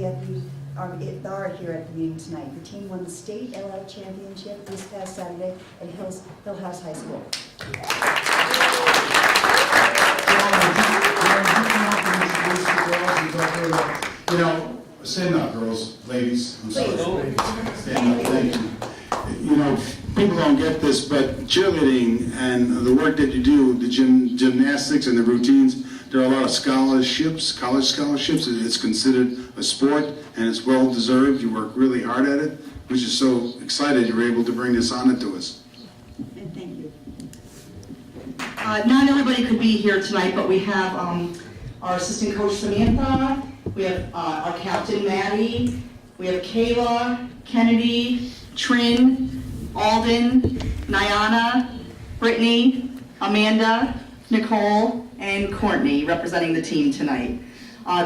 are here at the meeting tonight. The team won the state LL championship this past Saturday at Hill House High School. You know, stand up, girls, ladies. I'm sorry. Stand up, thank you. You know, people don't get this, but cheerleading and the work that you do, the gymnastics and the routines, there are a lot of scholarships, college scholarships. It's considered a sport, and it's well deserved. You work really hard at it, which is so excited you were able to bring this honor to us. And thank you. Not everybody could be here tonight, but we have our assistant coach Samantha, we have our captain Maddie, we have Kayla, Kennedy, Trin, Alden, Nyana, Brittany, Amanda, Nicole, and Courtney representing the team tonight.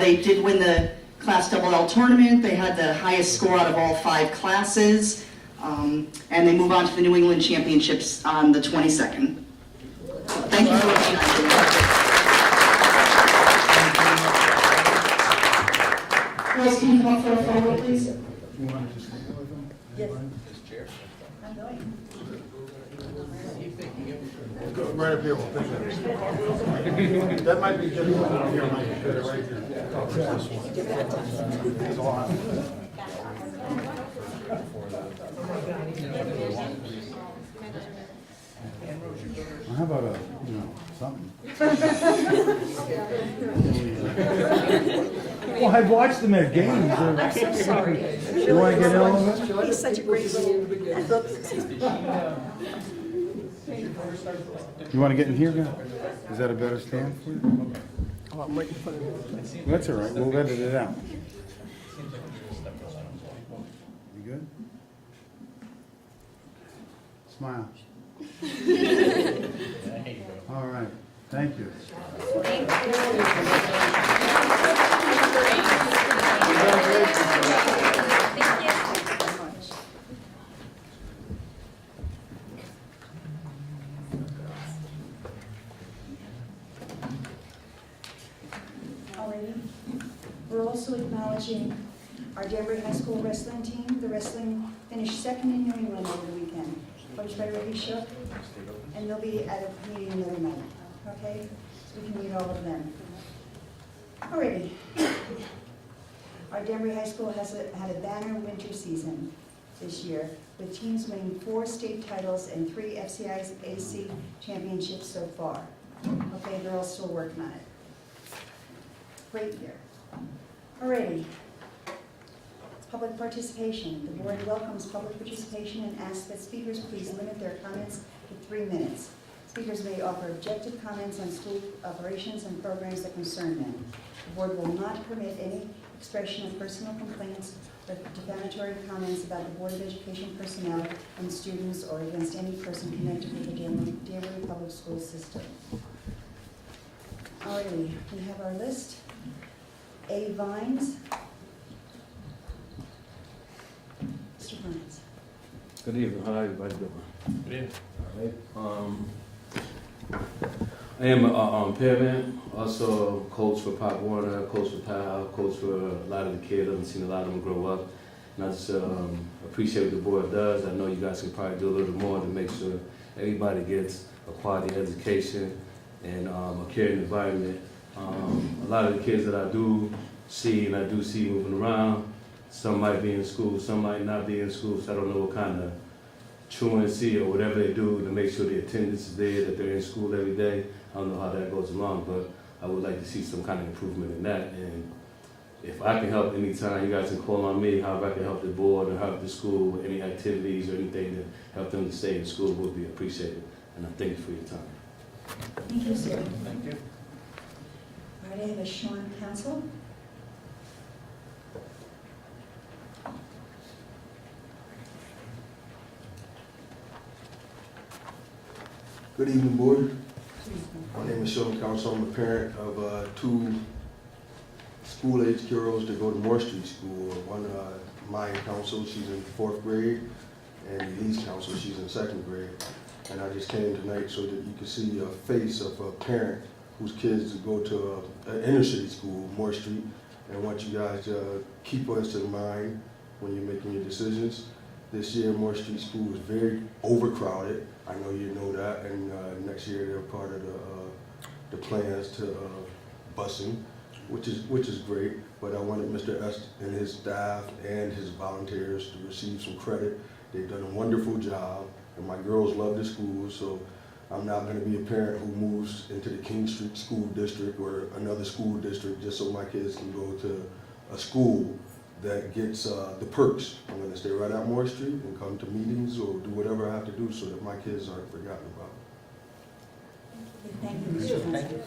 They did win the Class LL tournament. They had the highest score out of all 5 classes, and they move on to the New England Championships on the 22nd. Thank you for watching. Girls, can you come up for a photo, please? Yes. I'm going. Go right up here. We'll pick that. That might be just one here, Mike. Put it right here. This one. There's a lot. Well, how about something? Well, I've watched them at games. I'm so sorry. You want to get in a little bit? He's such a great little. You want to get in here now? Is that a better stand for you? That's all right. We'll edit it out. You good? Smile. All right. Thank you. Alrighty. We're also acknowledging our Danbury High School wrestling team. The wrestling finished second in New England over the weekend, coached by Ricky Shook, and they'll be at a meeting another night, okay? So we can meet all of them. Alrighty. Our Danbury High School has had a banner winter season this year, with teams winning 4 state titles and 3 FCIAC championships so far. Okay, they're all still working on it. Great year. Alrighty. Public participation. The board welcomes public participation and asks that speakers please limit their comments to 3 minutes. Speakers may offer objective comments on school operations and programs that concern them. The board will not permit any expression of personal complaints or defamatory comments about the Board of Education personnel and students or against any person connected with the Danbury Public School system. Alrighty, we have our list. A. Vines. Mr. Vines. Good evening. How everybody doing? Good evening. All right. I am a parent, also a coach for Pop Warner, coach for Powell, coach for a lot of the kids. I've seen a lot of them grow up, and I just appreciate what the board does. I know you guys can probably do a little more to make sure everybody gets a quality education and a caring environment. A lot of the kids that I do see moving around, some might be in school, some might not be in school, so I don't know what kind of truancy or whatever they do to make sure the attendance is there, that they're in school every day. I don't know how that goes along, but I would like to see some kind of improvement in that. And if I can help anytime, you guys can call on me, how I can help the board or help the school with any activities or anything to help them to stay in school would be appreciated. And I thank you for your time. Thank you, sir. Thank you. All right, I have a Sean Council. Good evening, board. My name is Sean Council. I'm a parent of 2 school-age girls that go to Moore Street School. One, Maya Council, she's in 4th grade, and Elise Council, she's in 2nd grade. And I just came tonight so that you can see a face of a parent whose kids go to an inner city school, Moore Street, and want you guys to keep us in mind when you're making your decisions. This year, Morris Street School is very overcrowded. I know you know that, and next year they're part of the plans to busing, which is great. But I wanted Mr. S and his staff and his volunteers to receive some credit. They've done a wonderful job, and my girls love the school, so I'm not going to be a parent who moves into the King Street School District or another school district just so my kids can go to a school that gets the perks. I'm going to stay right out Morris Street and come to meetings or do whatever I have to do so that my kids aren't forgotten about. Thank you, Mr. Johnson.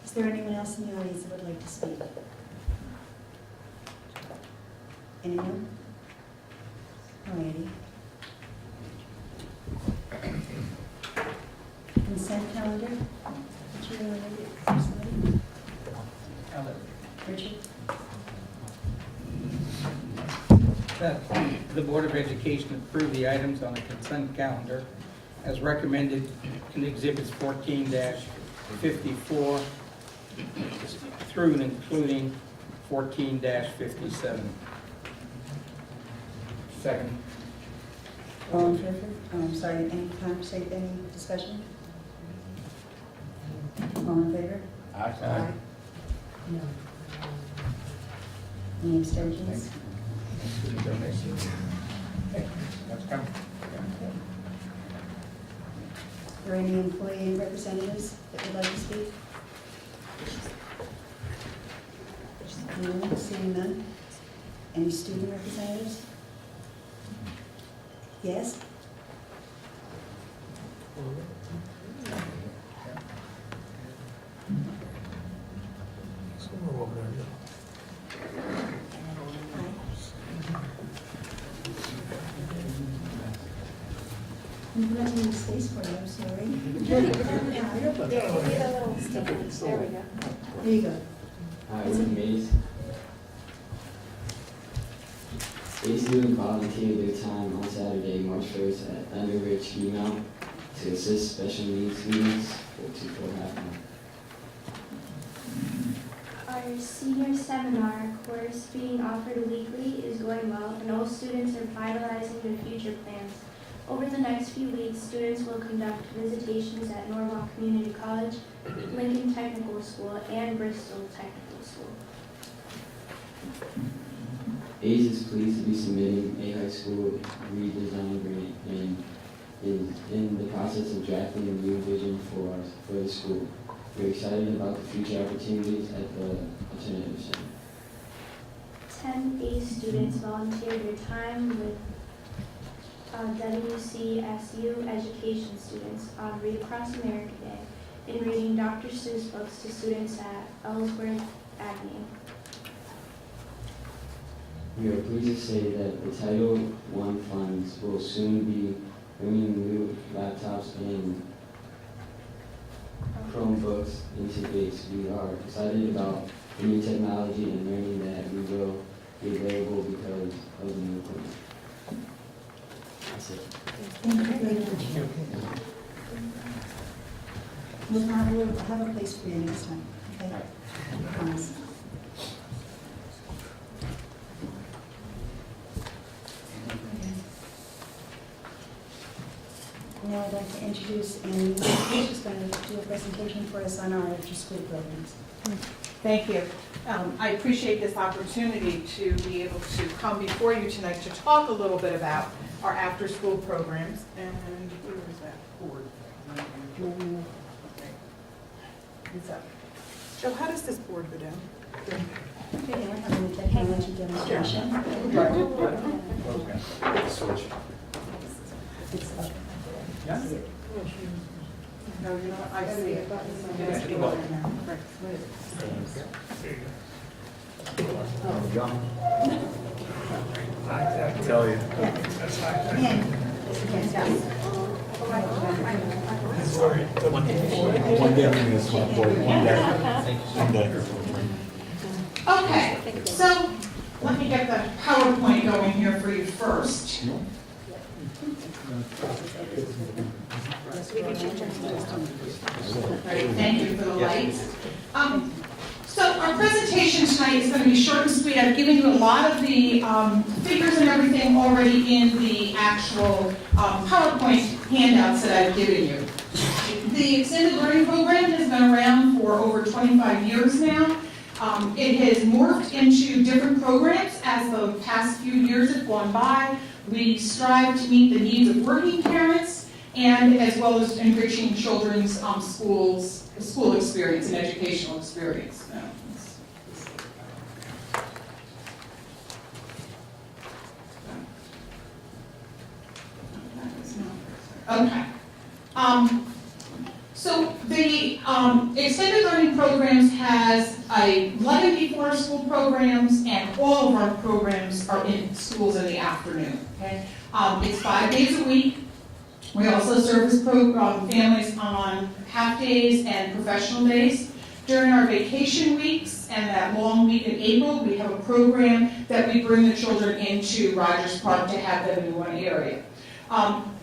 Is there anyone else in the audience that would like to speak? Anyone? Alrighty. Consent calendar? Would you read it, somebody? Richard? That the Board of Education approve the items on the consent calendar as recommended in Exhibits 14-54 through and including 14-57. Second. All in favor? Oh, I'm sorry, any conversation, any discussion? All in favor? Aye. No. Any abstentions? That's coming. Are there any employee representatives that would like to speak? No, seeing none. Any student representatives? Yes? Somewhere over there, yeah. I'm not in space for you, I'm sorry. There we go. There you go. Hi, I'm Mace. 8 students volunteered their time on Saturday, March 1st at Thunder Ridge Ski Mount to assist special needs students for half hour. Our senior seminar course being offered weekly is going well, and all students are finalizing their future plans. Over the next few weeks, students will conduct visitations at Norwalk Community College, Lincoln Technical School, and Bristol Technical School. ACE is pleased to be submitting a high school redesign grant and is in the process of drafting a new vision for the school. We're excited about the future opportunities at the Alternative Center. 10 ACE students volunteered their time with WCSU education students on Read Across America Day in reading Dr. Seuss books to students at Ellsworth Agnew. We are pleased to say that the Title I funds will soon be bringing new laptops and Chromebooks into base. We are excited about the new technology and learning that we will be available because of the new equipment. That's it. Thank you very much. We'll have a place for you next time, okay? I promise. Now I'd like to introduce Annie, who's going to do a presentation for us on our after-school programs. Thank you. I appreciate this opportunity to be able to come before you tonight to talk a little bit about our after-school programs. And where is that board? Okay. It's up. Joe, how does this board go down? Okay, we're having a technology demonstration. It's up. Yeah. No, you're not. I see it. Right. I tell you. And, One day I'm gonna swap board, one day. Okay, so let me get the PowerPoint going here for you first. Great, thank you for the lights. So our presentation tonight is going to be short and sweet. I've given you a lot of the figures and everything already in the actual PowerPoint handouts that I've given you. The Extended Learning Program has been around for over 25 years now. It has morphed into different programs as the past few years have gone by. We strive to meet the needs of working parents and as well as enriching children's school experience and educational experience. Okay. So the Extended Learning Programs has 11 before school programs, and all of our programs are in schools in the afternoon. Okay? It's 5 days a week. We also service families on half days and professional days. During our vacation weeks and that long week in April, we have a program that we bring the children into Rogers Park to have them in one area.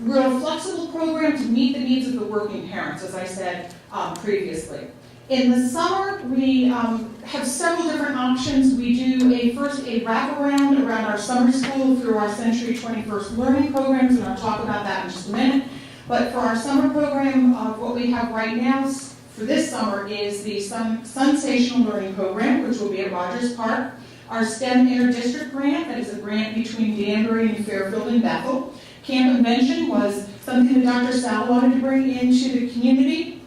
We're a flexible program to meet the needs of the working parents, as I said previously. In the summer, we have several different options. We do first a wraparound around our summer school through our Century 21st Learning programs, and I'll talk about that in just a minute. But for our summer program, what we have right now for this summer is the Sensational Learning Program, which will be at Rogers Park. Our STEM Interdistrict Grant, that is a grant between Danbury and Fairfield and Bethel. Camp Invention was something that Dr. Sal wanted to bring into the community,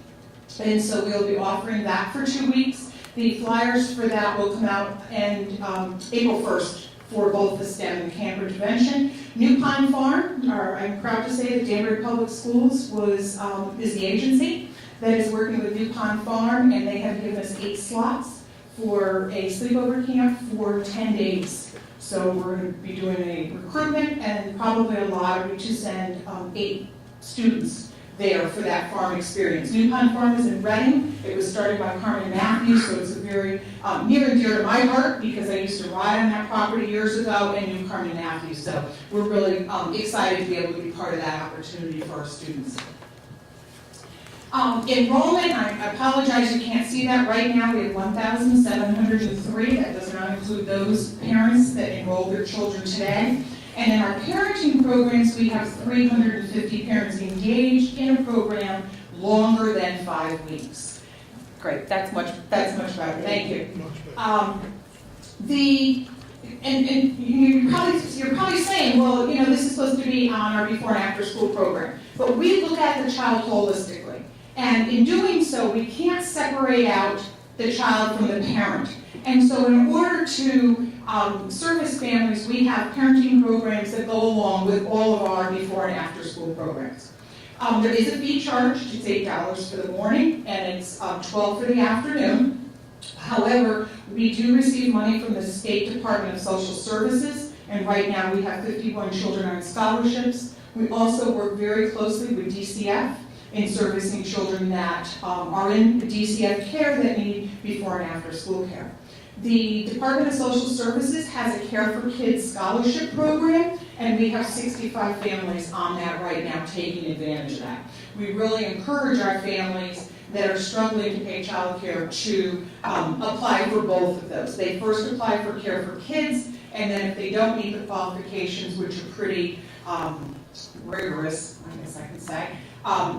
and so we'll be offering that for 2 weeks. The flyers for that will come out April 1st for both the STEM and Camp Intervention. New Pond Farm, I'm proud to say that Danbury Public Schools is the agency that is working with New Pond Farm, and they have given us 8 slots for a sleepover camp for 10 days. So we're going to be doing a recruitment and probably a lottery to send 8 students there for that farm experience. New Pond Farm is in Reading. It was started by Carmen Matthews, so it's a very near and dear to my heart because I used to ride on that property years ago and knew Carmen Matthews. So we're really excited to be able to be part of that opportunity for our students. Enrollment, I apologize, you can't see that right now. We have 1,703. That does not include those parents that enroll their children today. And in our parenting programs, we have 350 parents engaged in a program longer than 5 weeks. Great, that's much better. Thank you. You're probably saying, well, you know, this is supposed to be on our before and after school program. But we look at the child holistically. And in doing so, we can't separate out the child from the parent. And so in order to service families, we have parenting programs that go along with all of our before and after school programs. There is a fee charged. It's $8 for the morning, and it's $12 for the afternoon. However, we do receive money from the State Department of Social Services, and right now we have 51 children on scholarships. We also work very closely with DCF in servicing children that are in DCF care that need before and after school care. The Department of Social Services has a Care for Kids scholarship program, and we have 65 families on that right now taking advantage of that. We really encourage our families that are struggling to pay child care to apply for both of those. They first apply for Care for Kids, and then if they don't meet the qualifications, which are pretty rigorous, I guess I can say,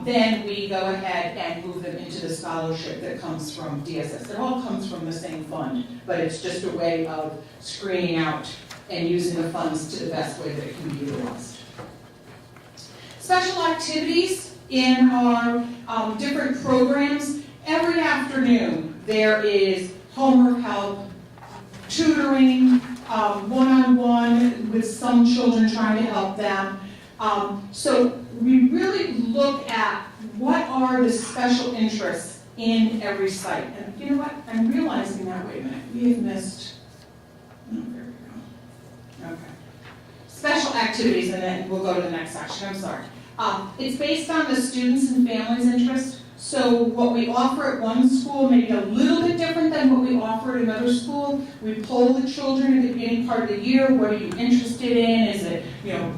then we go ahead and move them into the scholarship that comes from DSS. It all comes from the same fund, but it's just a way of screening out and using the funds to the best way that it can be utilized. Special activities in our different programs. Every afternoon there is homework help, tutoring, one-on-one with some children trying to help them. So we really look at what are the special interests in every site. And you know what? I'm realizing that, wait a minute, we have missed, oh, there we go. Okay. Special activities, and then we'll go to the next section, I'm sorry. It's based on the students' and families' interest. So what we offer at one school may be a little bit different than what we offer at another school. We poll the children at the beginning part of the year. What are you interested in? Is it,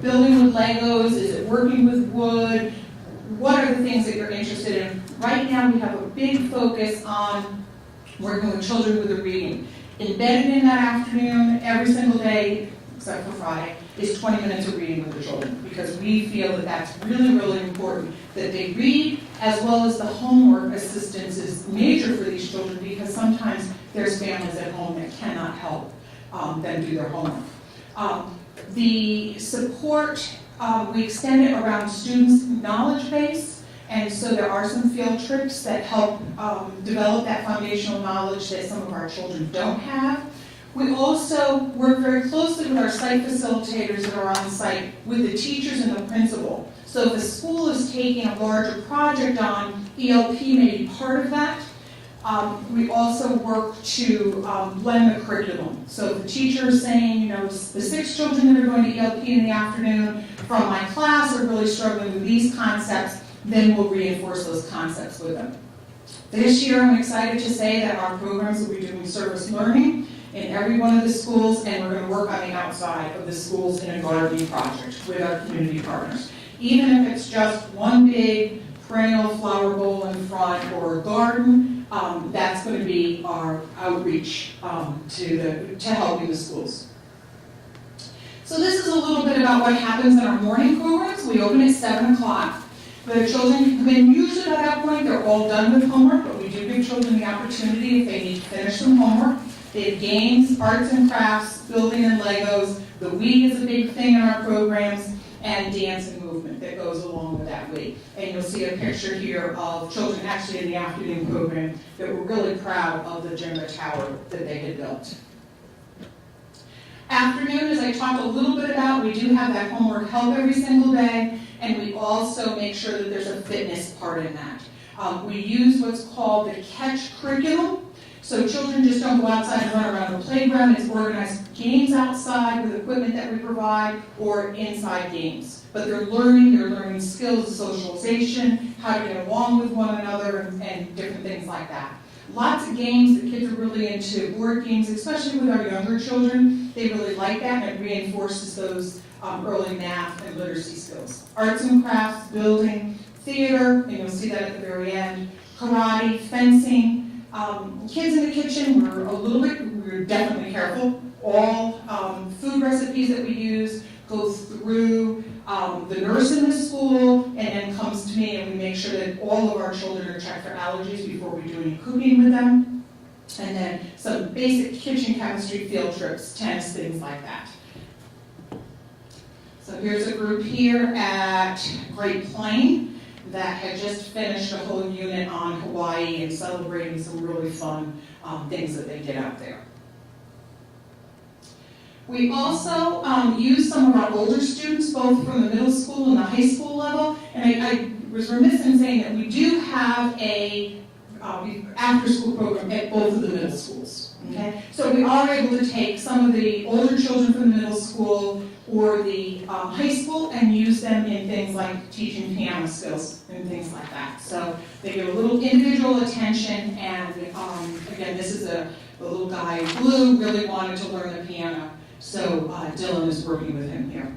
building with Legos? Is it working with wood? What are the things that you're interested in? Right now we have a big focus on working with children with the reading. Embedded in that afternoon, every single day, except for Friday, is 20 minutes of reading with the children, because we feel that that's really, really important, that they read, as well as the homework assistance is major for these children, because sometimes there's families at home that cannot help them do their homework. The support, we extend it around students' knowledge base, and so there are some field trips that help develop that foundational knowledge that some of our children don't have. We also work very closely with our site facilitators that are on site, with the teachers and the principal. So if the school is taking a larger project on, ELP may be part of that. We also work to blend the curriculum. So if the teacher is saying, you know, the 6 children that are going to ELP in the afternoon from my class are really struggling with these concepts, then we'll reinforce those concepts with them. This year, I'm excited to say that our programs will be doing service learning in every one of the schools, and we're going to work on the outside of the schools in a gardening project with our community partners. Even if it's just one big perennial flower bowl in front or a garden, that's going to be our outreach to helping the schools. So this is a little bit about what happens in our morning programs. We open at 7 o'clock. The children come in, usually by that point they're all done with homework, but we do give children the opportunity if they need to finish some homework. They have games, arts and crafts, building and Legos. The week is a big thing in our programs, and dance and movement that goes along with that week. And you'll see a picture here of children actually in the afternoon program that were really proud of the Jenga tower that they had built. Afternoon, as I talked a little bit about, we do have that homework help every single day, and we also make sure that there's a fitness part in that. We use what's called the CATCH curriculum. So children just don't go outside and run around the playground. It's organized games outside with equipment that we provide, or inside games. But they're learning skills of socialization, how to get along with one another, and different things like that. Lots of games that kids are really into, board games, especially with our younger children. They really like that, and it reinforces those early math and literacy skills. Arts and crafts, building, theater, and you'll see that at the very end, karate, fencing. Kids in the kitchen, we're definitely careful. All food recipes that we use go through the nurse in the school, and then comes to me, and we make sure that all of our children are checked for allergies before we do any cooking with them. And then some basic kitchen chemistry field trips, tennis, things like that. So here's a group here at Great Plain that had just finished a whole unit on Hawaii and celebrating some really fun things that they did out there. We also use some of our older students, both from the middle school and the high school level, and I was remiss in saying that we do have a after-school program at both of the middle schools. Okay? So we are able to take some of the older children from the middle school or the high school and use them in things like teaching piano skills and things like that. So they get a little individual attention, and again, this is a little guy in blue, really wanted to learn the piano. So Dylan is working with him here.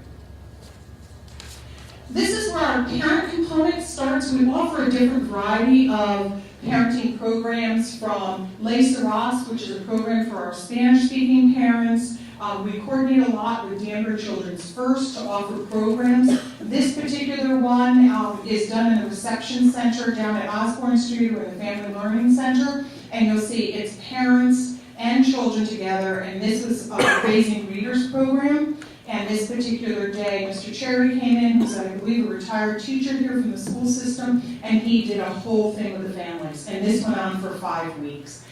This is where our parent component starts. We offer a different variety of parenting programs, from Les Serras, which is a program for our Spanish-speaking parents. We coordinate a lot with Danbury Children's First to offer programs. This particular one is done in the reception center down at Osborne Street, or in the Family Learning Center. And you'll see it's parents and children together, and this was a Raising Readers program. And this particular day, Mr. Cherry came in, who's, I believe, a retired teacher here from the school system, and he did a whole thing with the families. And this went on for 5 weeks.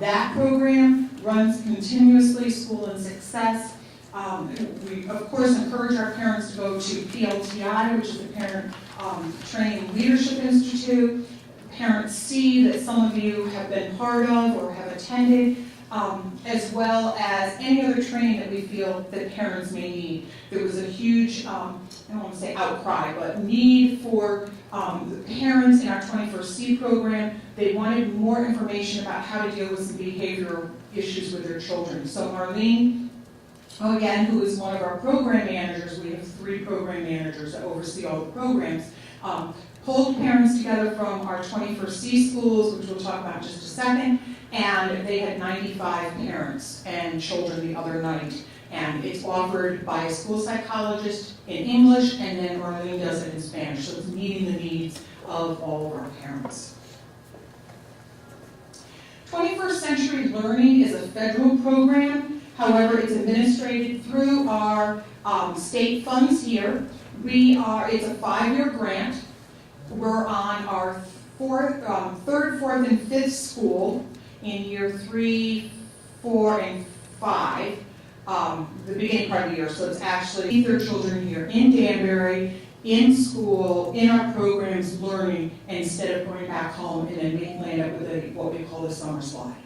That program runs continuously, School and Success. We, of course, encourage our parents to go to PLTI, which is the Parent Training Leadership Institute. Parents see that some of you have been part of or have attended. As well as any other training that we feel that parents may need. There was a huge, I don't want to say outcry, but need for the parents in our 21st program. They wanted more information about how to deal with some behavioral issues with their children. So Marlene, again, who is one of our program managers, we have 3 program managers that oversee all the programs. Pulled parents together from our 21st C schools, which we'll talk about in just a second, and they had 95 parents and children the other night. And it's offered by a school psychologist in English, and then Marlene does it in Spanish, so it's meeting the needs of all of our parents. 21st Century Learning is a federal program. However, it's administered through our state funds here. It's a 5-year grant. We're on our third, fourth, and fifth school in year 3, 4, and 5, the beginning part of the year. So it's actually their children here in Danbury, in school, in our programs, learning, instead of going back home and then land up with what we call the summer slide.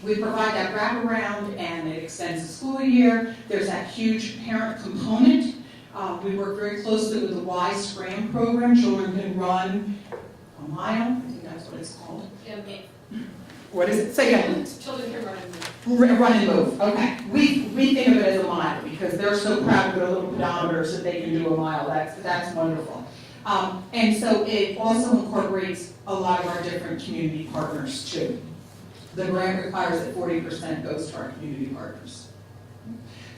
We provide that wraparound, and it extends the school year. There's that huge parent component. We work very closely with the Y Scram program. Children can run a mile. I think that's what it's called. What is it? Say again. Children can run and move. Run and move. Okay. We think of it as a mile because they're so proud of their little pedometers that they can do a mile. That's wonderful. And so it also incorporates a lot of our different community partners too. The grant requires that 40% goes to our community partners.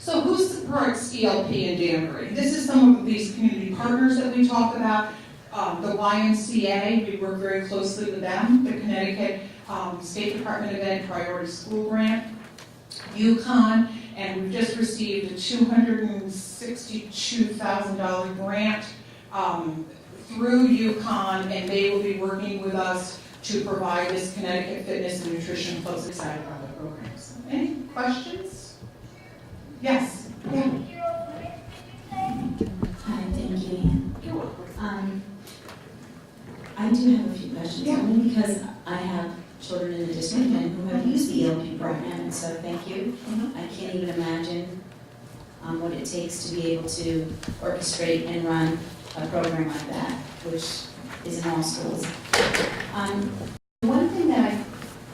So who supports ELP in Danbury? This is some of these community partners that we talk about. The YMCA, we work very closely with them. The Connecticut State Department of Ed Priority School Grant. UConn, and we've just received a $262,000 grant through UConn, and they will be working with us to provide this Connecticut Fitness and Nutrition Plus excited about the programs. Any questions? Yes. Yeah. Hi, thank you, Ann. You're welcome. I do have a few questions, Yeah. only because I have children in the district and who have used the ELP program, and so thank you. I can't even imagine what it takes to be able to orchestrate and run a program like that, which is in all schools. One thing that I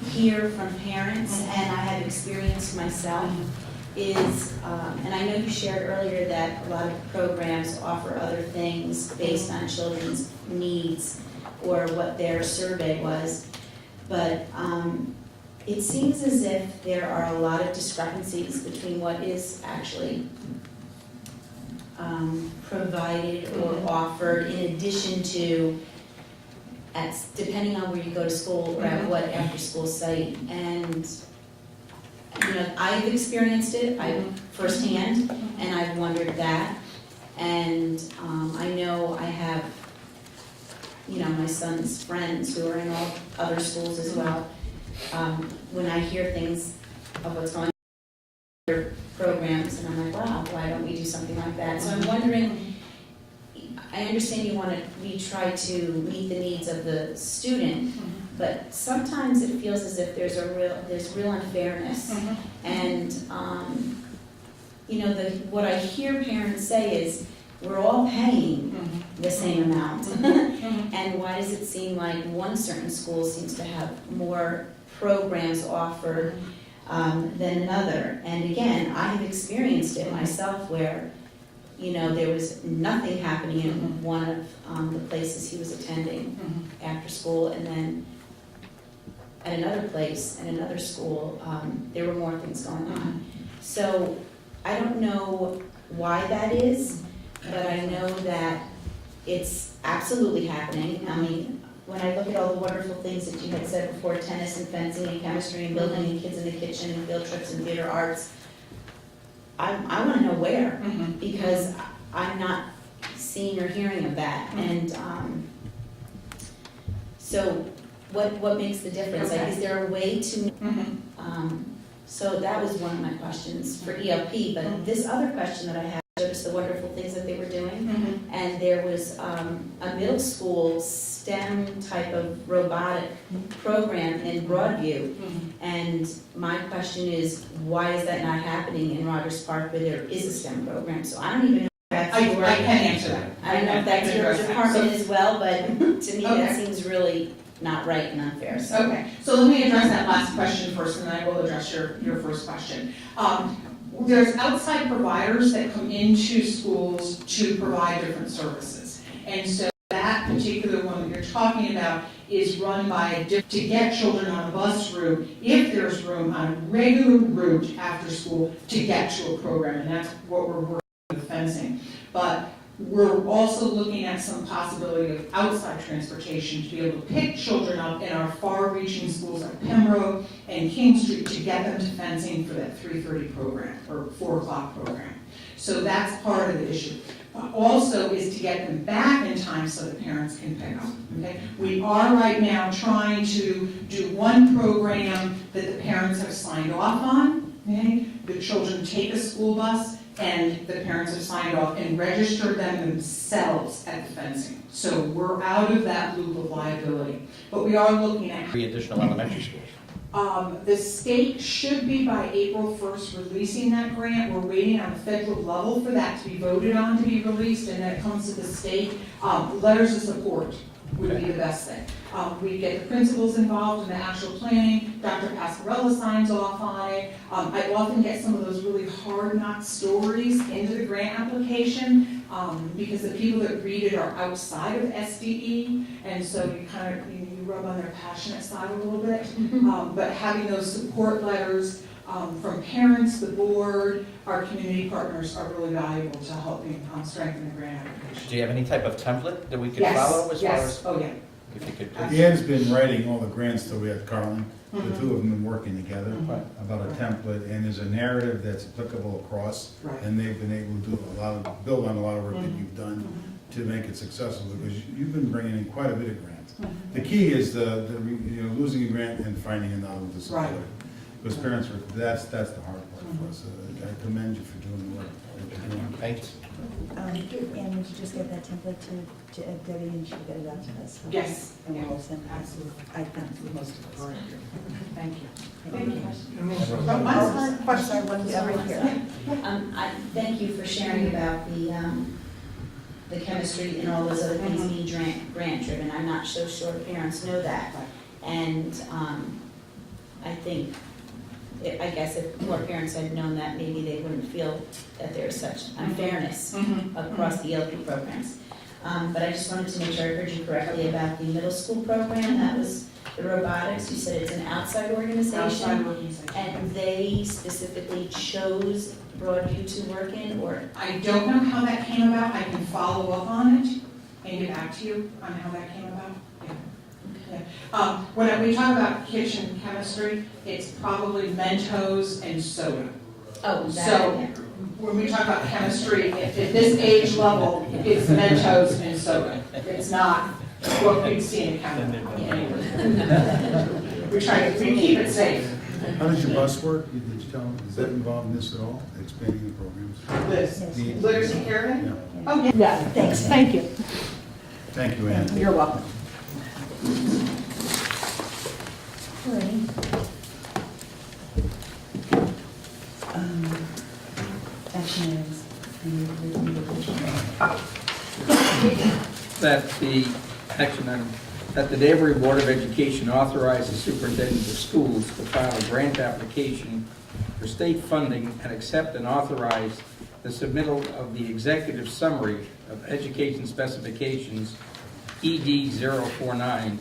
hear from parents, and I have experienced myself, is, and I know you shared earlier that a lot of programs offer other things based on children's needs or what their survey was, but it seems as if there are a lot of discrepancies between what is actually provided or offered in addition to, depending on where you go to school or at what after-school site. And you know, I've experienced it firsthand, and I've wondered that. And I know I have, you know, my son's friends who are in all other schools as well. When I hear things of what's going on in their programs, and I'm like, wow, why don't we do something like that? So I'm wondering, I understand we try to meet the needs of the student, but sometimes it feels as if there's real unfairness. And you know, what I hear parents say is, we're all paying the same amount. And why does it seem like one certain school seems to have more programs offered than another? And again, I have experienced it myself where, you know, there was nothing happening in one of the places he was attending after school, and then at another place, at another school, there were more things going on. So I don't know why that is, but I know that it's absolutely happening. I mean, when I look at all the wonderful things that you had said before, tennis and fencing and chemistry and building and kids in the kitchen and field trips and theater arts, I want to know where, because I'm not seeing or hearing of that. And so what makes the difference? Like, is there a way to, so that was one of my questions for ELP, but this other question that I had, noticed the wonderful things that they were doing, and there was a middle school STEM type of robotic program in Broadview, and my question is, why is that not happening in Rogers Park where there is a STEM program? So I don't even know if that's I can answer that. I don't know if that's your department as well, but to me that seems really not right and unfair. So. Okay, so let me address that last question first, and then I will address your first question. There's outside providers that come into schools to provide different services. And so that particular one that you're talking about is run by, to get children on a bus route, if there's room on a regular route after school to get to a program, and that's what we're working with fencing. But we're also looking at some possibility of outside transportation to be able to pick children up in our far-reaching schools like Pembroke and King Street to get them to fencing for that 3:30 program or 4 o'clock program. So that's part of the issue. Also is to get them back in time so the parents can pick up, okay? We are right now trying to do one program that the parents have signed off on, okay? The children take a school bus and the parents have signed off and registered them themselves at the fencing. So we're out of that loop of liability. But we are looking at 3 additional elementary schools. the state should be by April 1st releasing that grant. We're waiting on the federal level for that to be voted on to be released, and then it comes to the state. Letters of support would be the best thing. We get the principals involved in the actual planning. Dr. Pasquarella signs off on it. I often get some of those really hard-knock stories into the grant application because the people that read it are outside of SDE, and so you kind of you rub on their passionate side a little bit. But having those support letters from parents, the board, our community partners are really valuable to helping strengthen the grant application. Do you have any type of template that we could Yes, follow as far yes. as? Oh, yeah. If you could please. Dan's been writing all the grants that we have, Carlin. The two of them been working together Mhm. about a template, and there's a narrative that's applicable across, Right. and they've been able to do build on a lot of work that Mhm. you've done to make it successful, because you've been bringing in quite a bit of grants. The key is losing a grant and finding another to support Right. it. Because parents are, that's the hard part for us. I commend you for doing the work that you're doing. Thank you. And would you just get that template to Debbie and she'll get it out to us? Yes. And we'll all send it. Absolutely. I found most of it. Thank you. Thank you. Oh, Question, one right here. I thank you for sharing about the chemistry and all those other things being grant driven. I'm not so sure parents know that. And I think, I guess if more parents had known that, maybe they wouldn't feel that there's such unfairness across the ELP programs. But I just wanted to make sure I heard you correctly about the middle school program. That was the robotics. You said it's an outside organization. Outside organization. And they specifically chose Broadview to work in, or? I don't know how that came about. I can follow up on it and get back to you on how that came about. Yeah. When we talk about kitchen chemistry, it's probably Mentos and soda. Oh, So that, when we talk about chemistry, at this age level, it's Mentos and soda. It's not what we'd see in a chemical. We keep it safe. How does your bus work? Did you tell them, is that involved in this at all, expanding the programs? This The- literacy caravan? Yeah. Oh, yeah. Yeah, thanks, thank you. Thank you, Ann. You're welcome. Alrighty. Action items. That the, action item, that the Danbury Board of Education authorize the superintendent of schools to file a grant application for state funding and accept and authorize the submittal of the executive summary of education specifications, ED 049,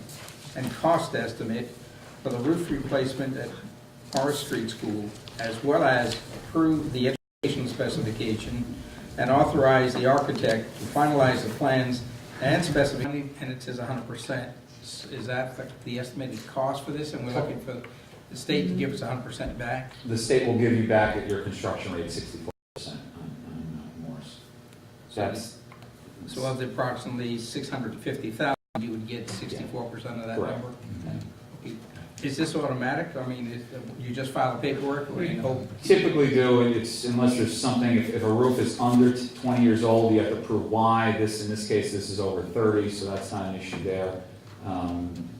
and cost estimate for the roof replacement at Morris Street School, as well as approve the education specification and authorize the architect to finalize the plans and specification, and it says 100%. Is that the estimated cost for this, and we're looking for the state to give us 100% back? The state will give you back at your construction rate 64% on Morris. So that's, So of the approximately $650,000, you would get 64% of that Correct. number? Okay. Is this automatic? I mean, you just file the paperwork or you hope? typically do, and it's, unless there's something, if a roof is under 20 years old, you have to prove why. This, in this case, this is over 30, so that's not an issue there.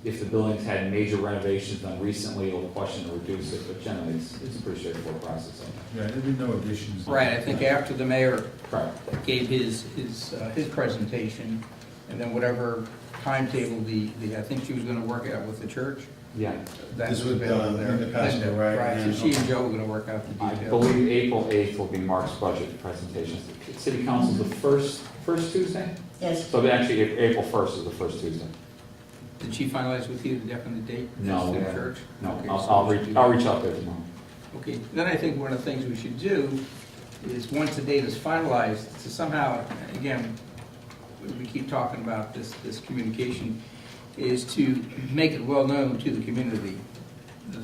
If the building's had major renovations done recently, it'll question to reduce it, but generally, it's a pretty straightforward process. Yeah, there'd be no additions. Right, I think after the mayor Correct. gave his presentation, and then whatever timetable I think she was gonna work out with the church, Yeah, That's This was available there. Linda Costa, right? Right, so And- she and Joe are gonna work out the I details. believe April 8th will be Mark's budget presentation. City Council's the first Tuesday? Yes. So actually, April 1st is the first Tuesday. Did she finalize with you the definite date? No, Just we in haven't. church? No, Okay, I'll, so I'll we reach, should do I'll that. reach out there tomorrow. Okay, then I think one of the things we should do is, once the date is finalized, to somehow, again, we keep talking about this communication, is to make it well known to the community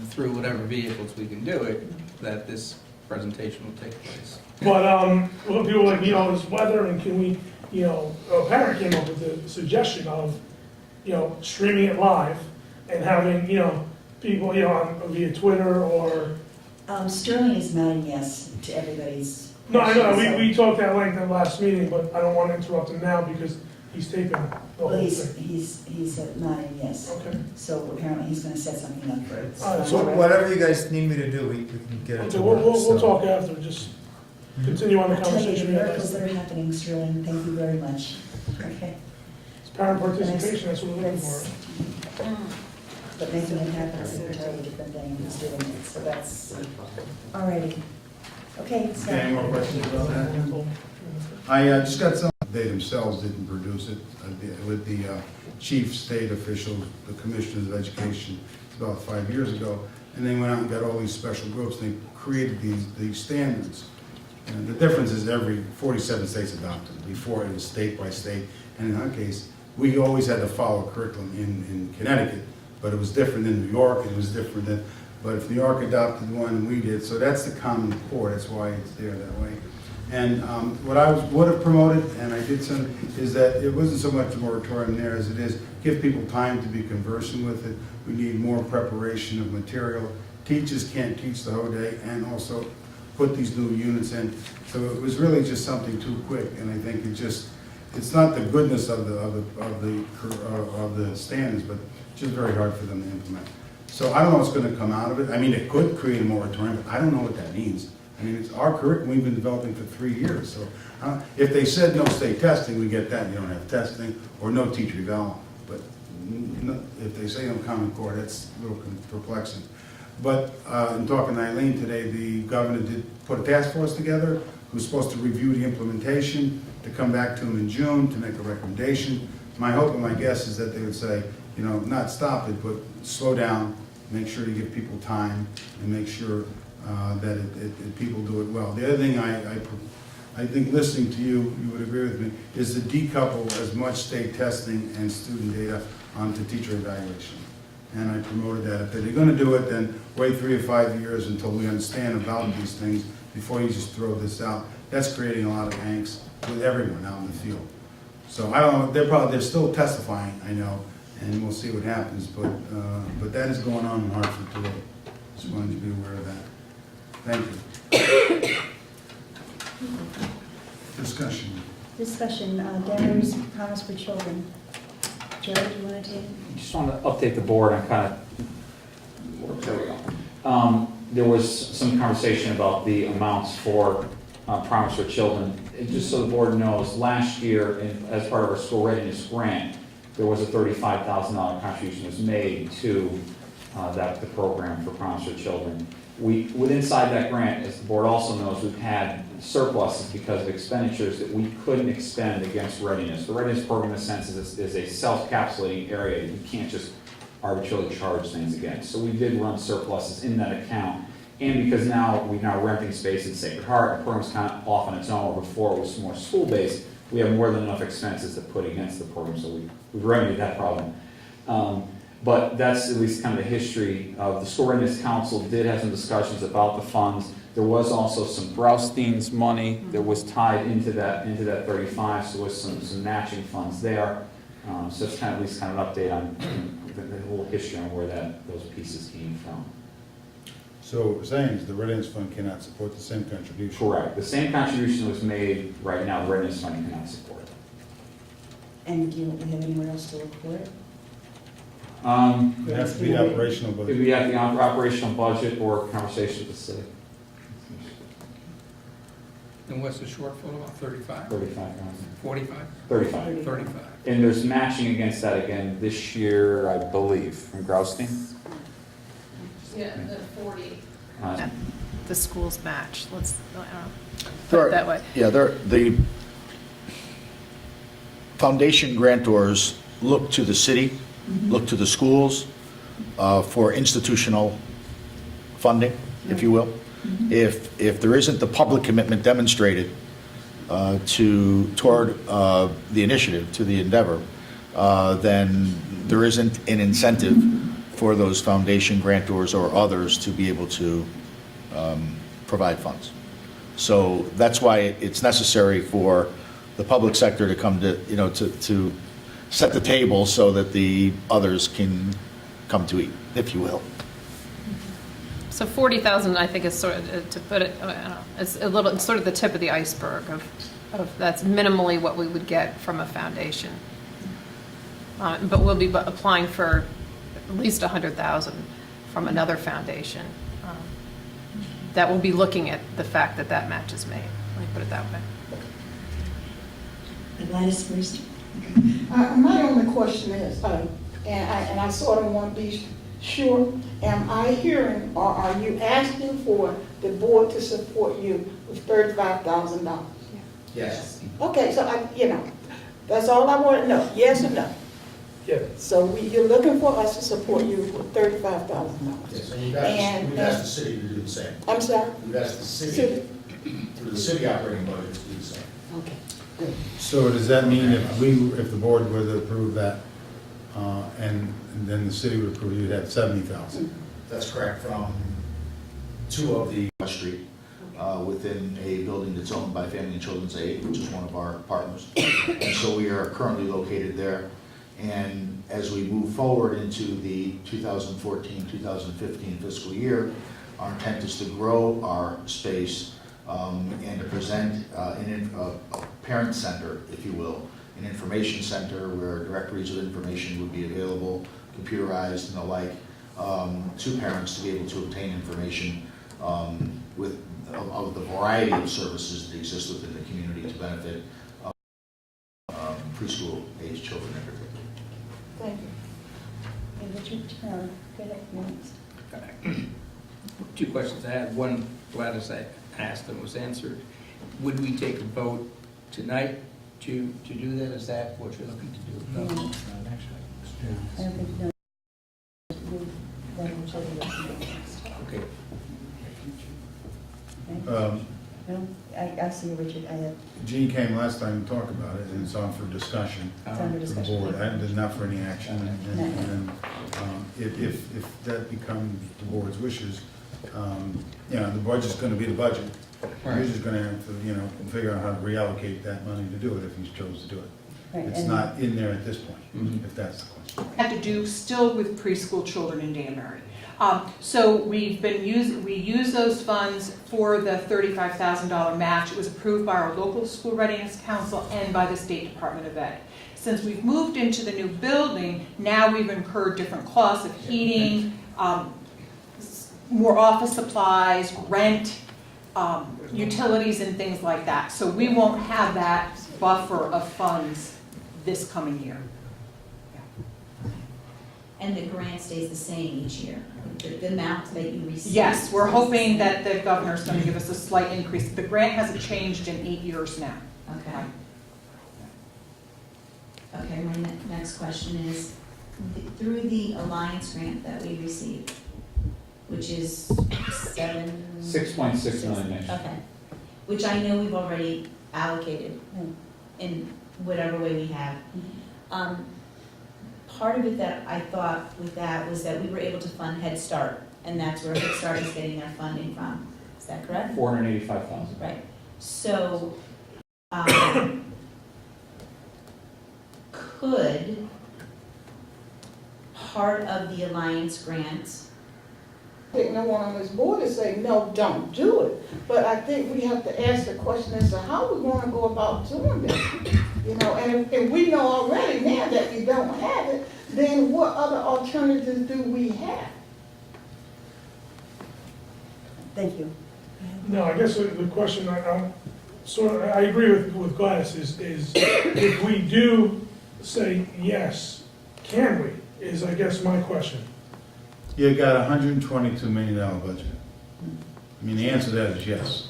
through whatever vehicles we can do it, that this presentation will take place. But, well, people were like, this weather, and can we, a parent came up with the suggestion of, streaming it live and having, people, on via Twitter or, Sterling is nodding yes to everybody's. no, I know, questions, we talked at length in the last meeting, but I don't want to interrupt him now because he's taping the whole Well, thing. he's nodding yes. Okay. So apparently he's gonna set something up for it. All right, So whatever you guys need me to do, we can get it Okay, to we'll, work. we'll so. talk after, just continue on the I'll tell you the conversation. we had miracles last that time. are happening, Sterling, thank you very much. Okay. It's parent participation, that's what we're looking for. But making it happen is an entirely different thing, he's doing it, so that's, alrighty. Okay, so. Any more questions about that? I just got some, they themselves didn't produce it, with the chief state officials, the commissioners of education, about 5 years ago, and they went out and got all these special groups, and they created these standards. And the difference is every 47 states adopted them. Before it was state by state, and in our case, we always had to follow curriculum in Connecticut, but it was different in New York, it was different than, but if New York adopted one, we did, so that's the common core, that's why it's there that way. And what I would have promoted, and I did some, is that it wasn't so much a moratorium there as it is give people time to be conversant with it. We need more preparation of material. Teachers can't teach the whole day, and also put these new units in. So it was really just something too quick, and I think it's not the goodness of the standards, but just very hard for them to implement. So I don't know what's going to come out of it. I mean, it could create a moratorium, but I don't know what that means. I mean, it's our curriculum we've been developing for 3 years. So if they said no state testing, we get that. You don't have testing, or no teacher development. But if they say no Common Core, that's a little perplexing. But in talking to Eileen today, the governor did put a task force together who's supposed to review the implementation, to come back to him in June to make a recommendation. My hope and my guess is that they would say, not stop it, but slow down, make sure to give people time, and make sure that people do it well. The other thing I think listening to you, you would agree with me, is to decouple as much state testing and student data onto teacher evaluation. And I promoted that. If they're going to do it, then wait 3 or 5 years until we understand about these things before you just throw this out. That's creating a lot of angst with everyone out in the field. So I don't know, they're still testifying, I know, and we'll see what happens, but that is going on in Hartford today. Just wanted you to be aware of that. Thank you. Discussion. Discussion, Danvers Promise for Children. Joe, do you want to take? Just want to update the board on kind of, there we go. There was some conversation about the amounts for Promise for Children. And just so the board knows, last year, as part of our school readiness grant, there was a $35,000 contribution was made to the program for Promise for Children. Inside that grant, as the board also knows, we've had surpluses because of expenditures that we couldn't expend against readiness. The readiness program, in a sense, is a self-capsulating area that you can't just arbitrarily charge things against. So we did run surpluses in that account. And because we're now renting space in Sacred Heart, the program's kind of off on its own, where before it was more school-based, we have more than enough expenses to put against the program, so we've remedied that problem. But that's at least kind of the history of the School Readiness Council did have some discussions about the funds. There was also some Braustein's money that was tied into that 35, so there was some matching funds there. So it's kind of at least kind of an update on the whole history on where those pieces came from. So what we're saying is the Readiness Fund cannot support the same contribution. Correct. The same contribution was made right now, the Readiness Fund cannot support. And do you have anywhere else to look for it? It has to be operational, but If we have the operational budget or conversation with the city. And what's the shortfall, about 35? 35,000. 45? 35. 35. And there's matching against that again this year, I believe, from Graustein. Yeah, the 40. The schools match, let's, I don't know, put There it are- that way. Yeah, the foundation grantors look to the city, look to the schools for institutional funding, if you will. If there isn't the public commitment demonstrated toward the initiative, to the endeavor, then there isn't an incentive for those foundation grantors or others to be able to provide funds. So that's why it's necessary for the public sector to come to, to set the table so that the others can come to eat, if you will. So 40,000, I think, is sort of, to put it, I don't know, it's a little, it's sort of the tip of the iceberg of that's minimally what we would get from a foundation. But we'll be applying for at least 100,000 from another foundation that will be looking at the fact that that match is made. Let me put it that way. Gladys first. My only question is, and I sort of want to be sure, am I hearing or are you asking for the board to support you with $35,000? Yes. Okay, so that's all I want to know, yes or no? Yeah. So you're looking for us to support you with $35,000? Yes, and we've asked the city to do the same. I'm sorry? We've asked the city, through the city operating budget, to do the same. Okay. So does that mean if the board were to approve that, and then the city would approve, you'd have 70,000? That's correct, from two of the West Street, within a building that's owned by Family and Children's Aid, which is one of our partners. And so we are currently located there. And as we move forward into the 2014-2015 fiscal year, our intent is to grow our space and to present a parent center, if you will, an information center where directories of information would be available, computerized and the like, to parents to be able to obtain information of the variety of services that exist within the community to benefit preschool age children in particular. Thank you. And Richard, go ahead, next. Two questions. I had one, Gladys, I asked and was answered. Would we take a vote tonight to do that? Is that what you're looking to do? No. I don't think, no. Okay. No, I see you, Richard, I have, Gene came last time to talk about it, and it's on for discussion. it's under For the discussion. board, there's not for any action, and then, if that becomes the board's wishes, the budget's gonna be the budget. You're just gonna have to, figure out how to reallocate that money to do it if you chose to do it. Right, It's and- not in there at this point, if that's the question. Have to do still with preschool children in Danbury. So we use those funds for the $35,000 match. It was approved by our local school readiness council and by the State Department of Ed. Since we've moved into the new building, now we've incurred different costs of heating, more office supplies, rent, utilities and things like that. So we won't have that buffer of funds this coming year. And the grant stays the same each year, the amount that you receive? Yes, we're hoping that the governor's going to give us a slight increase. The grant hasn't changed in 8 years now. Okay. Okay, my next question is, through the Alliance grant that we received, which is 6.6 million next year. Okay, which I know we've already allocated in whatever way we have. Part of it that I thought with that was that we were able to fund Head Start, and that's where Head Start is getting their funding from. Is that correct? 485,000. Right. So, could part of the Alliance grant, I think no one on this board is saying, no, don't do it. But I think we have to ask the question as to how we're going to go about doing this. And if we know already now that we don't have it, then what other alternatives do we have? Thank you. No, I guess the question, I agree with Gladys, is if we do say yes, can we, is I guess my question. You got a $122 million budget. I mean, the answer to that is yes.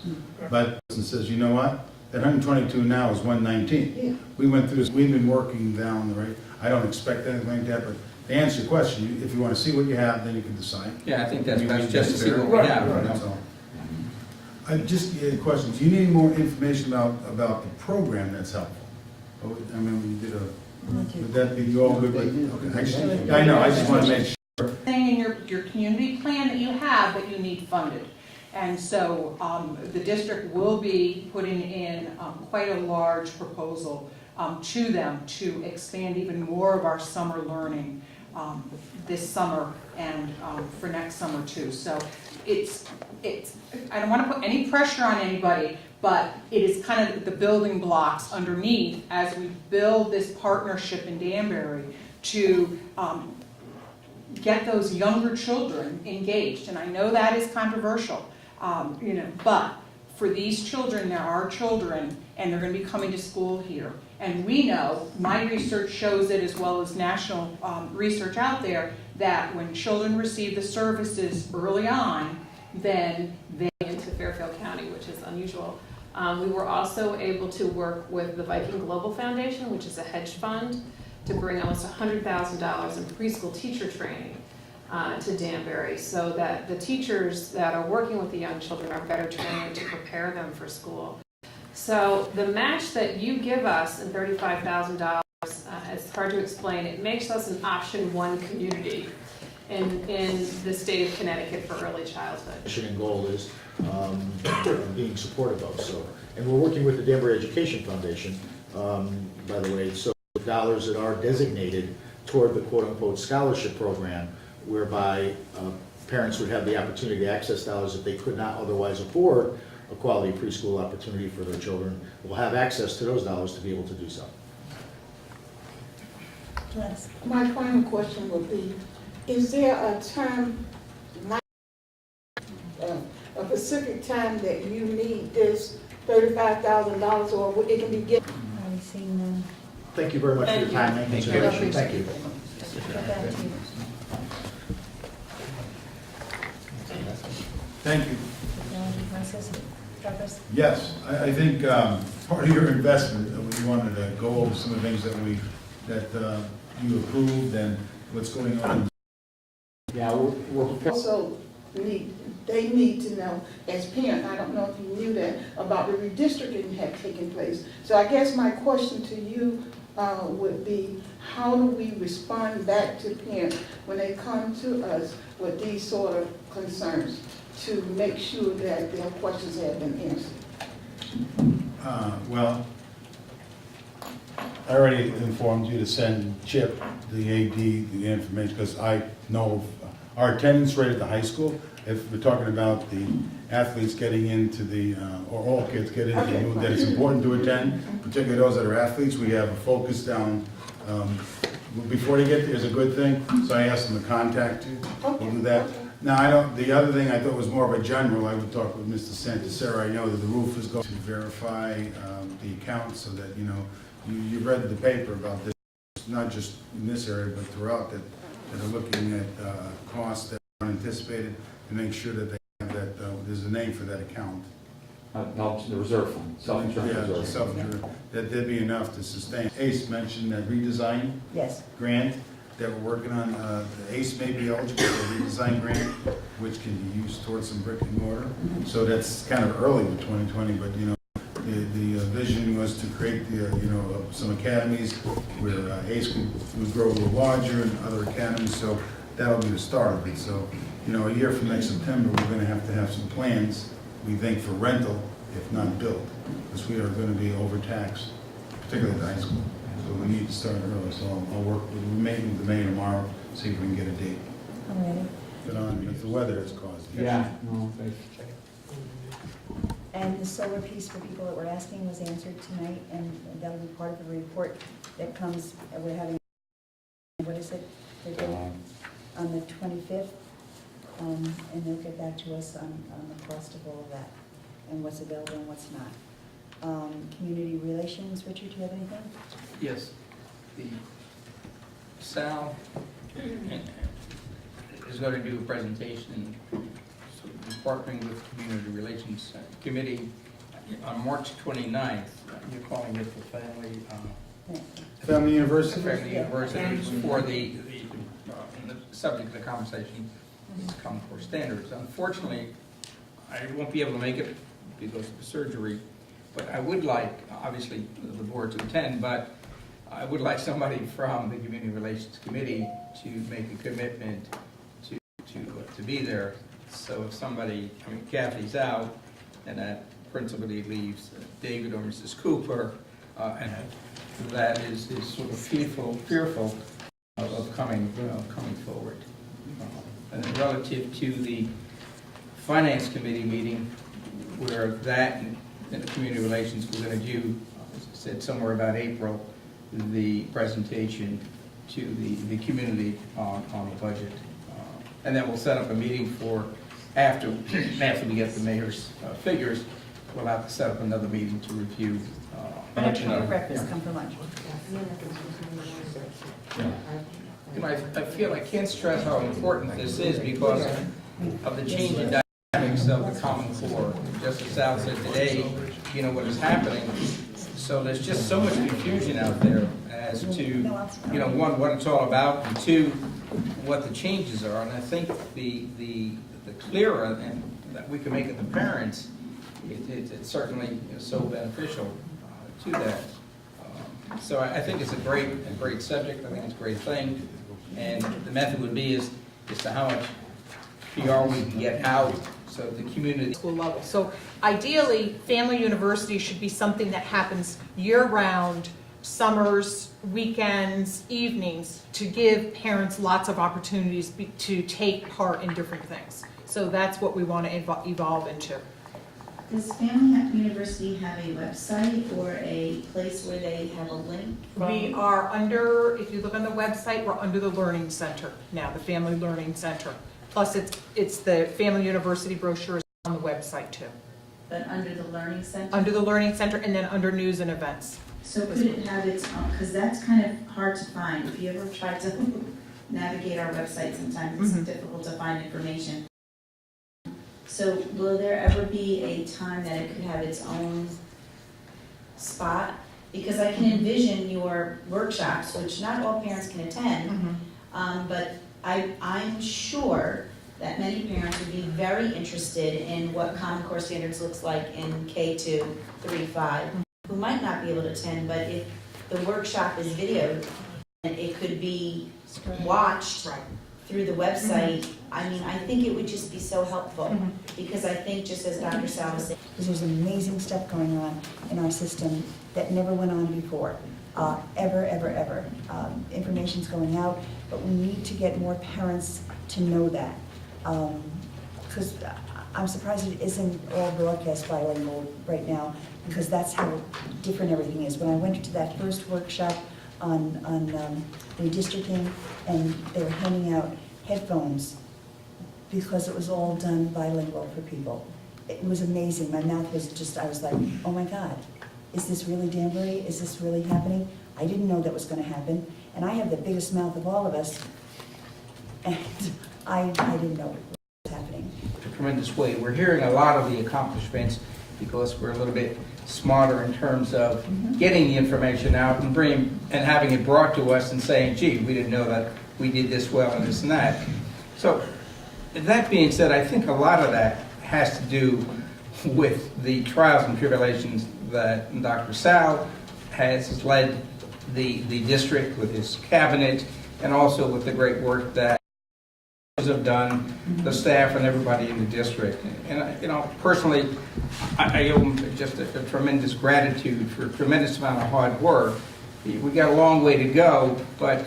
But it says, you know what? That 122 now is 119. We went through this, we've been working down the rate. I don't expect anything like that, but to answer your question, if you want to see what you have, then you can decide. Yeah, I think that's You best, want just to see to what we have. Right, that's all. Just a question, do you need more information about the program that's helpful? Oh, I mean, we did would that be all good? Okay, I know, I just want to make sure. Thing in your community plan that you have that you need funded. And so the district will be putting in quite a large proposal to them to expand even more of our summer learning this summer and for next summer too. So it's I don't want to put any pressure on anybody, but it is kind of the building blocks underneath as we build this partnership in Danbury to get those younger children engaged. And I know that is controversial, but for these children, there are children, and they're going to be coming to school here. And we know, my research shows it as well as national research out there, that when children receive the services early on, then they into Fairfield County, which is unusual. We were also able to work with the Viking Global Foundation, which is a hedge fund, to bring almost $100,000 in preschool teacher training to Danbury, so that the teachers that are working with the young children are better trained to prepare them for school. So the match that you give us in $35,000, it's hard to explain. It makes us an option 1 community in the state of Connecticut for early childhood. Mission and goal is being supportive of. So, and we're working with the Danbury Education Foundation, by the way. So the dollars that are designated toward the quote-unquote scholarship program, whereby parents would have the opportunity to access dollars that they could not otherwise afford a quality preschool opportunity for their children, will have access to those dollars to be able to do so. My final question would be, is there a term, a specific time that you need this $35,000, or it can be given? Thank you very much for your time and consideration. Thank you. Thank you. Yes, I think part of your investment, we wanted to go over some of the things that you approved and what's going on. Yeah, we're prepared. Also, they need to know, as parents, I don't know if you knew that, about the redistricting had taken place. So I guess my question to you would be, how do we respond back to parents when they come to us with these sort of concerns to make sure that their questions have been answered? Well, I already informed you to send Chip, the AD, the information, because I know our attendance rate at the high school, if we're talking about the athletes getting into the, or all kids get into the mood, that it's important to attend, particularly those that are athletes. We have a focus down, before they get there is a good thing, so I asked them to contact you. We'll do that. Now, the other thing I thought was more of a general, I would talk with Mr. Santisera. I know that the roof is going to verify the account so that, you read the paper about this, not just in this area, but throughout, that are looking at costs that are unanticipated to make sure that they have that, there's a name for that account. The reserve fund, self-insurance Yeah, reserve. self-insurance, that there'd be enough to sustain. ACE mentioned that redesign grant that we're working on. The ACE may be eligible for a redesign grant, which can be used towards some brick and mortar. So that's kind of early with 2020, but the vision was to create some academies where ACE would grow a little larger and other academies. So that'll be the start of it. So a year from next September, we're going to have some plans, we think, for rental, if not built, because we are going to be overtaxed, particularly at the high school. So we need to start early. So I'll work with the mayor tomorrow, see if we can get a date. I'm ready. But if the weather has caused it. Yeah. No, And the solar piece for people that were asking was answered tonight, and that'll be part of the report that comes, we're having, what is it? On the 25th, and they'll get back to us on the cost of all of that, and what's available and what's not. Community relations, Richard, do you have anything? Yes. The Sal is going to do a presentation, partnering with the Community Relations Committee on March 29th. You're calling it the Family University? Family University for the subject of the conversation is Common Core standards. Unfortunately, I won't be able to make it because of the surgery, but I would like, obviously, the board to attend, but I would like somebody from the Community Relations Committee to make a commitment to be there. So if somebody, I mean, Kathy's out, and that principally leaves David or Mrs. Cooper, and that is sort of fearful of coming forward. And relative to the Finance Committee meeting, where that and the Community Relations, we're going to do, as I said, somewhere about April, the presentation to the community on the budget. And then we'll set up a meeting for after we get the mayor's figures, we'll have to set up another meeting to review. Breakfast, come for lunch. You know, I feel I can't stress how important this is because of the changing dynamics of the Common Core. Just as Sal said today, you know, what is happening. So there's just so much confusion out there as to, you know, one, what it's all about, and two, what the changes are. And I think the clearer and that we can make it the parents, it's certainly so beneficial to that. So I think it's a great subject. I think it's a great thing. And the method would be is to how much PR we can get out so the community. School level. So ideally, Family University should be something that happens year-round, summers, weekends, evenings, to give parents lots of opportunities to take part in different things. So that's what we want to evolve into. Does Family University have a website or a place where they have a link? We are under, if you look on the website, we're under the Learning Center now, the Family Learning Center. Plus, it's the Family University brochure is on the website too. But under the Learning Center? Under the Learning Center and then under News and Events. So could it have its own, because that's kind of hard to find. If you ever try to navigate our website, sometimes it's difficult to find information. So will there ever be a time that it could have its own spot? Because I can envision your workshops, which not all parents can attend, but I'm sure that many parents would be very interested in what Common Core Standards looks like in K2, 3, 5, who might not be able to attend, but if the workshop is videoed, it could be watched through the website. I mean, I think it would just be so helpful, because I think, just as Dr. Sal was saying, Because there's amazing stuff going on in our system that never went on before, ever. Information's going out, but we need to get more parents to know that. Because I'm surprised it isn't all broadcast bilingual right now, because that's how different everything is. When I went to that first workshop on redistricting, and they were handing out headphones because it was all done bilingual for people. It was amazing. My mouth was just, I was like, oh my God, is this really Danbury? Is this really happening? I didn't know that was going to happen. And I have the biggest mouth of all of us, and I didn't know it was happening. A tremendous way. We're hearing a lot of the accomplishments because we're a little bit smarter in terms of getting the information out and having it brought to us and saying, gee, we didn't know that we did this well and this and that. So that being said, I think a lot of that has to do with the trials and tribulations that Dr. Sal has led the district with his cabinet, and also with the great work that have done, the staff and everybody in the district. And, you know, personally, I owe them just a tremendous gratitude for a tremendous amount of hard work. We got a long way to go, but,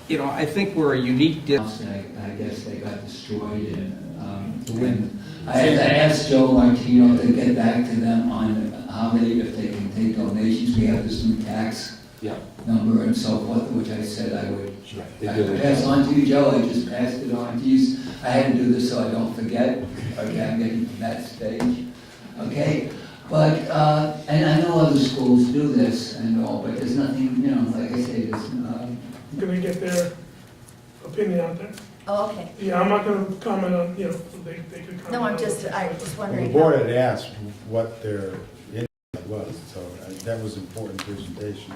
you know, I think we're a unique district. I guess they got destroyed in the wind. I had to ask Joe Martino to get back to them on how many, if they can take donations. We have this new tax number and so forth, which I said I would pass on to you, Joe. I just passed it on to you. I had to do this so I don't forget. Okay, I'm getting to that stage. Okay, but, and I know other schools do this and all, but there's nothing, you know, like I say, there's Can we get their opinion on that? Oh, okay. Yeah, I'm not gonna comment on, you know, they could comment. No, I'm on just Well, wondering. the board had asked what their insight was, so that was an important presentation.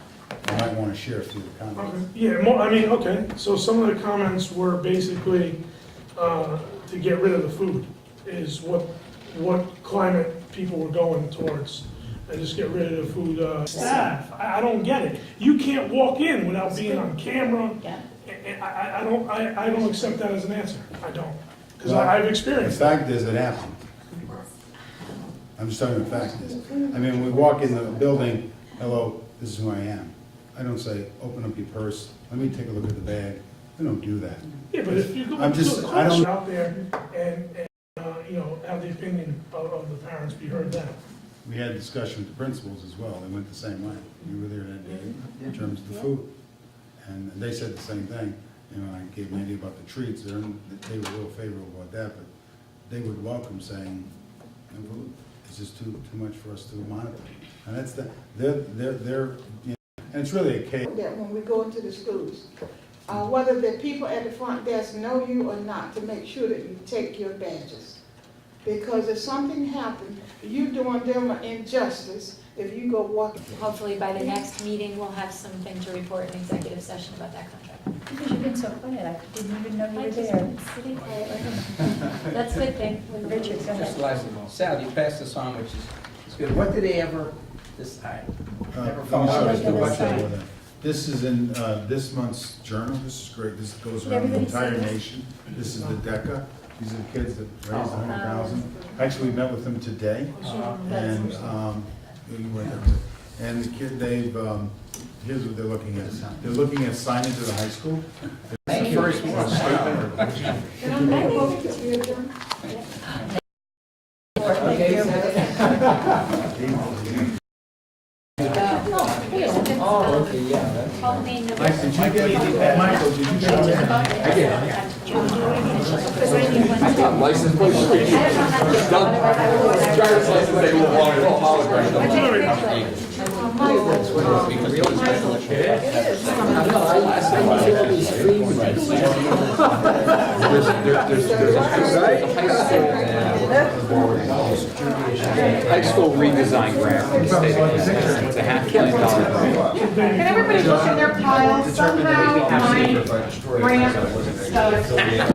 I might want to share a few comments. Okay, yeah, I mean, okay, so some of the comments were basically, to get rid of the food, is what climate people were going towards. And just get rid of the food, staff, I don't get it. You can't walk in without being on camera. Yeah. And I don't accept that as an answer, I don't, because Well, I've The experienced that. fact is, it happened. I'm just telling you the fact is. I mean, we walk in the building, hello, this is who I am. I don't say, open up your purse, let me take a look at the bag. I don't do that. Yeah, but if you go I'm to just- a I don't- coach out there and, you know, have the opinion of the parents be heard then. We had discussion with the principals as well, they went the same way. You were there that day in terms of the food. And they said the same thing, you know, I gave an idea about the treats, they were real favorable about that, but they would welcome saying, no food, it's just too much for us to monitor. And that's they're, you know, and it's really a case. That when we go into the schools, whether the people at the front desk know you or not, to make sure that you take your badges. Because if something happened, you doing them an injustice if you go walk. Hopefully by the next meeting, we'll have something to report in executive session about that contract. Because you've been so quiet, I didn't even know you were I've just there. been sitting quiet like a- That's a good thing. Richard, go Just ahead. lastly, Sal, you passed this on, which is good. What did they ever decide? Never found out as to what they. This is in this month's journal, this is great, this goes around the Everybody entire see this? nation. This is the DECA, these are the kids that raised 100,000. Actually, we met with them today, and we went there. And the kid, here's what they're looking at. They're looking at signage at the high school. That's the first one. Oh, okay, yeah. Mike, did you get, Michael, did you get that? I did, License plate. Driver's license, they will want a hologram. High school redesign grant from the state of Kansas. It's a $500,000 grant. Can everybody look in their piles? Somehow my grant stuff